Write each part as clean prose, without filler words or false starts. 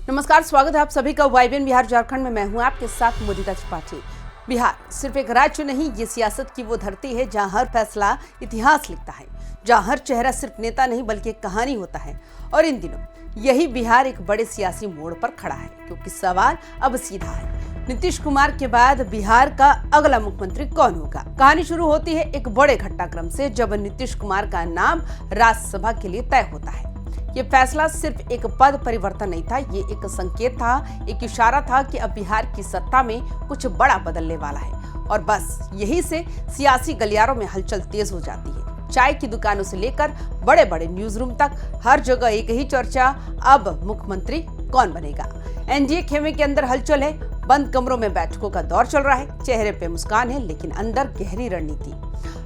नमस्कार, स्वागत है आप सभी का YBN बिहार झारखंड में। मैं हूं आपके साथ मोदिता त्रिपाठी। बिहार सिर्फ एक राज्य नहीं, ये सियासत की वो धरती है जहां हर फैसला इतिहास लिखता है, जहां हर चेहरा सिर्फ नेता नहीं बल्कि एक कहानी होता है। और इन दिनों यही बिहार एक बड़े सियासी मोड़ पर खड़ा है, क्योंकि सवाल अब सीधा है, नीतीश कुमार के बाद बिहार का अगला मुख्यमंत्री कौन होगा। कहानी शुरू होती है एक बड़े घटनाक्रम से, जब नीतीश कुमार का नाम राज्यसभा के लिए तय होता है। ये फैसला सिर्फ एक पद परिवर्तन नहीं था, ये एक संकेत था, एक इशारा था कि अब बिहार की सत्ता में कुछ बड़ा बदलने वाला है। और बस यही से सियासी गलियारों में हलचल तेज हो जाती है। चाय की दुकानों से लेकर बड़े बड़े न्यूज रूम तक हर जगह एक ही चर्चा, अब मुख्यमंत्री कौन बनेगा। एनडीए खेमे के अंदर हलचल है, बंद कमरों में बैठकों का दौर चल रहा है, चेहरे पे मुस्कान है लेकिन अंदर गहरी रणनीति।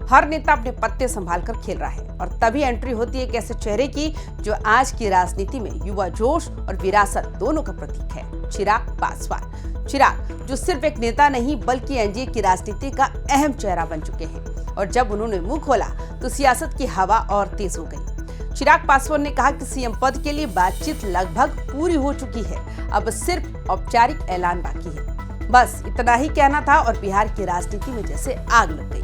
हर नेता अपने पत्ते संभाल कर खेल रहा है, और तभी एंट्री होती है एक ऐसे चेहरे की जो आज की राजनीति में युवा जोश और विरासत दोनों का प्रतीक है, चिराग पासवान। चिराग जो सिर्फ एक नेता नहीं बल्कि एनडीए की राजनीति का अहम चेहरा बन चुके हैं, और जब उन्होंने मुंह खोला तो सियासत की हवा और तेज हो गई। चिराग पासवान ने कहा कि सीएम पद के लिए बातचीत लगभग पूरी हो चुकी है, अब सिर्फ औपचारिक ऐलान बाकी है। बस इतना ही कहना था और बिहार की राजनीति में जैसे आग लग गई।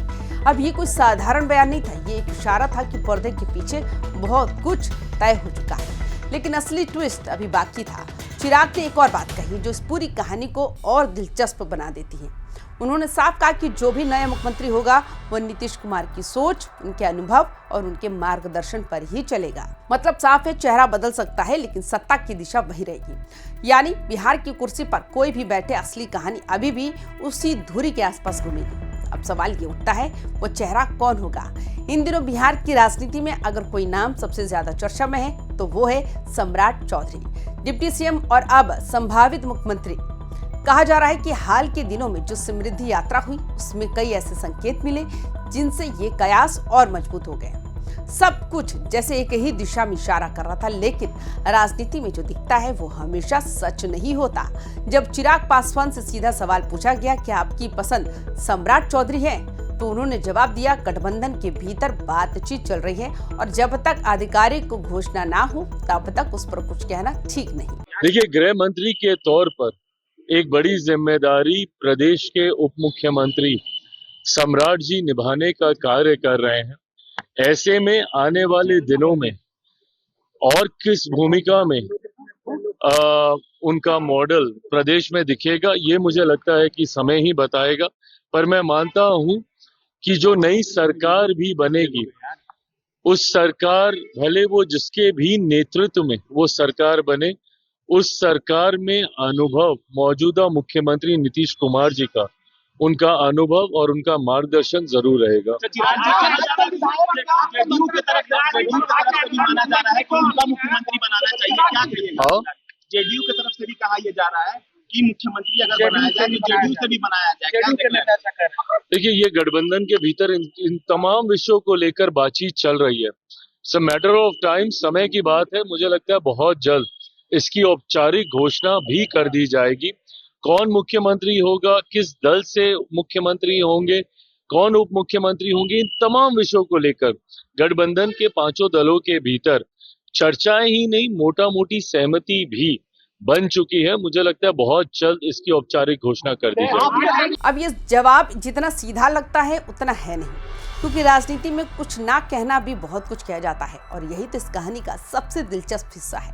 अब ये कोई साधारण बयान नहीं था, ये एक इशारा था कि पर्दे के पीछे बहुत कुछ तय हो चुका है। लेकिन असली ट्विस्ट अभी बाकी था। चिराग ने एक और बात कही जो इस पूरी कहानी को और दिलचस्प बना देती है। उन्होंने साफ कहा कि जो भी नया मुख्यमंत्री होगा वो नीतीश कुमार की सोच, उनके अनुभव और उनके मार्गदर्शन पर ही चलेगा। मतलब साफ है, चेहरा बदल सकता है लेकिन सत्ता की दिशा वही रहेगी। यानी बिहार की कुर्सी पर कोई भी बैठे, असली कहानी अभी भी उसी धुरी के आसपास घूमेगी। अब सवाल ये उठता है, वो चेहरा कौन होगा। इन दिनों बिहार की राजनीति में अगर कोई नाम सबसे ज्यादा चर्चा में है तो वो है सम्राट चौधरी, डिप्टी सीएम और अब संभावित मुख्यमंत्री। कहा जा रहा है कि हाल के दिनों में जो समृद्धि यात्रा हुई उसमें कई ऐसे संकेत मिले जिनसे ये कयास और मजबूत हो गए। सब कुछ जैसे एक ही दिशा में इशारा कर रहा था, लेकिन राजनीति में जो दिखता है वो हमेशा सच नहीं होता। जब चिराग पासवान से सीधा सवाल पूछा गया कि आपकी पसंद सम्राट चौधरी है, तो उन्होंने जवाब दिया, गठबंधन के भीतर बातचीत चल रही है और जब तक आधिकारिक घोषणा ना हो तब तक उस पर कुछ कहना ठीक नहीं। देखिए, गृह मंत्री के तौर पर एक बड़ी जिम्मेदारी प्रदेश के उप मुख्यमंत्री सम्राट जी निभाने का कार्य कर रहे हैं। ऐसे में आने वाले दिनों में और किस भूमिका में उनका मॉडल प्रदेश में दिखेगा, ये मुझे लगता है कि समय ही बताएगा। पर मैं मानता हूं कि जो नई सरकार भी बनेगी, उस सरकार, भले वो जिसके भी नेतृत्व में वो सरकार बने, उस सरकार में अनुभव मौजूदा मुख्यमंत्री नीतीश कुमार जी का, उनका अनुभव और उनका मार्गदर्शन जरूर रहेगा। जदयू की तरफ से भी माना जा रहा है कि उनका मुख्यमंत्री बनाना चाहिए, क्या कहिएगा? जेडीयू की तरफ से भी कहा यह जा रहा है कि मुख्यमंत्री अगर बनाया जाए तो जेडीयू से भी बनाया जाए। देखिए, ये गठबंधन के भीतर इन तमाम विषयों को लेकर बातचीत चल रही है। सो मैटर ऑफ टाइम, समय की बात है। मुझे लगता है बहुत जल्द इसकी औपचारिक घोषणा भी कर दी जाएगी। कौन मुख्यमंत्री होगा, किस दल से मुख्यमंत्री होंगे, कौन उप मुख्यमंत्री होंगे, इन तमाम विषयों को लेकर गठबंधन के पांचों दलों के भीतर चर्चाएं ही नहीं, मोटा मोटी सहमति भी बन चुकी है। मुझे लगता है बहुत जल्द इसकी औपचारिक घोषणा कर दी जाएगी। अब ये जवाब जितना सीधा लगता है उतना है नहीं, क्योंकि राजनीति में कुछ ना कहना भी बहुत कुछ कह जाता है, और यही तो इस कहानी का सबसे दिलचस्प हिस्सा है।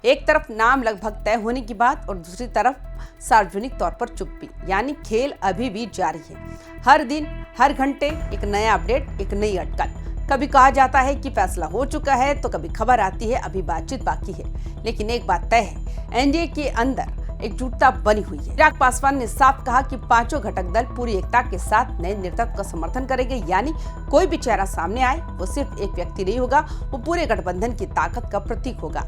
एक तरफ नाम लगभग तय होने की बात और दूसरी तरफ सार्वजनिक तौर पर चुप्पी, यानी खेल अभी भी जारी है। हर दिन हर घंटे एक नया अपडेट, एक नई अटकल। कभी कहा जाता है कि फैसला हो चुका है तो कभी खबर आती है अभी बातचीत बाकी है। लेकिन एक बात तय है, एनडीए के अंदर एकजुटता बनी हुई है। चिराग पासवान ने साफ कहा कि पांचों घटक दल पूरी एकता के साथ नए नेतृत्व का समर्थन करेंगे, यानी कोई भी चेहरा सामने आए वो सिर्फ एक व्यक्ति नहीं होगा, वो पूरे गठबंधन की ताकत का प्रतीक होगा।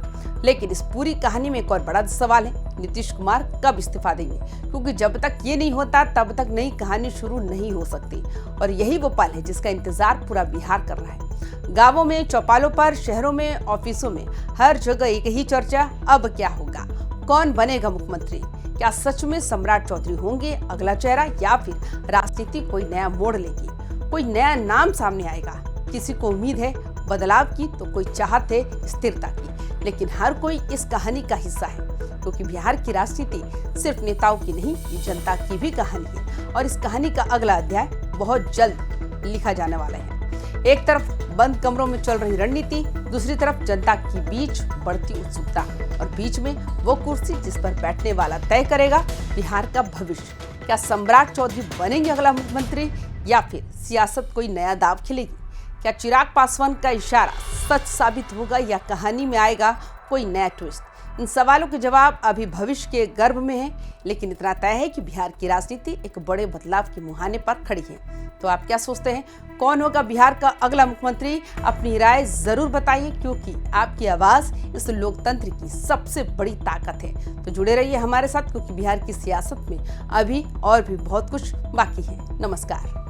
लेकिन इस पूरी कहानी में एक और बड़ा सवाल है, नीतीश कुमार कब इस्तीफा देंगे, क्योंकि जब तक ये नहीं होता तब तक नई कहानी शुरू नहीं हो सकती। और यही वो पल है जिसका इंतजार पूरा बिहार कर रहा है। गाँवों में, चौपालों पर, शहरों में, ऑफिसों में, हर जगह एक ही चर्चा, अब क्या होगा, कौन बनेगा मुख्यमंत्री। क्या सच में सम्राट चौधरी होंगे अगला चेहरा, या फिर राजनीति कोई नया मोड़ लेगी, कोई नया नाम सामने आएगा। किसी को उम्मीद है बदलाव की तो कोई चाहत है स्थिरता की, लेकिन हर कोई इस कहानी का हिस्सा है। क्योंकि बिहार की राजनीति सिर्फ नेताओं की नहीं, ये जनता की भी कहानी है और इस कहानी का अगला अध्याय बहुत जल्द लिखा जाने वाला है। एक तरफ बंद कमरों में चल रही रणनीति, दूसरी तरफ जनता के बीच बढ़ती उत्सुकता और बीच में वो कुर्सी जिस पर बैठने वाला तय करेगा बिहार का भविष्य। क्या सम्राट चौधरी बनेंगे अगला मुख्यमंत्री या फिर सियासत कोई नया दांव खिलेगी? क्या चिराग पासवान का इशारा सच साबित होगा या कहानी में आएगा कोई नया ट्विस्ट? इन सवालों के जवाब अभी भविष्य के गर्भ में है, लेकिन इतना तय है कि बिहार की राजनीति एक बड़े बदलाव के मुहाने पर खड़ी है। तो आप क्या सोचते हैं, कौन होगा बिहार का अगला मुख्यमंत्री? अपनी राय जरूर बताइए, क्योंकि आपकी आवाज इस लोकतंत्र की सबसे बड़ी ताकत है। तो जुड़े रहिए हमारे साथ, क्योंकि बिहार की सियासत में अभी और भी बहुत कुछ बाकी है। नमस्कार।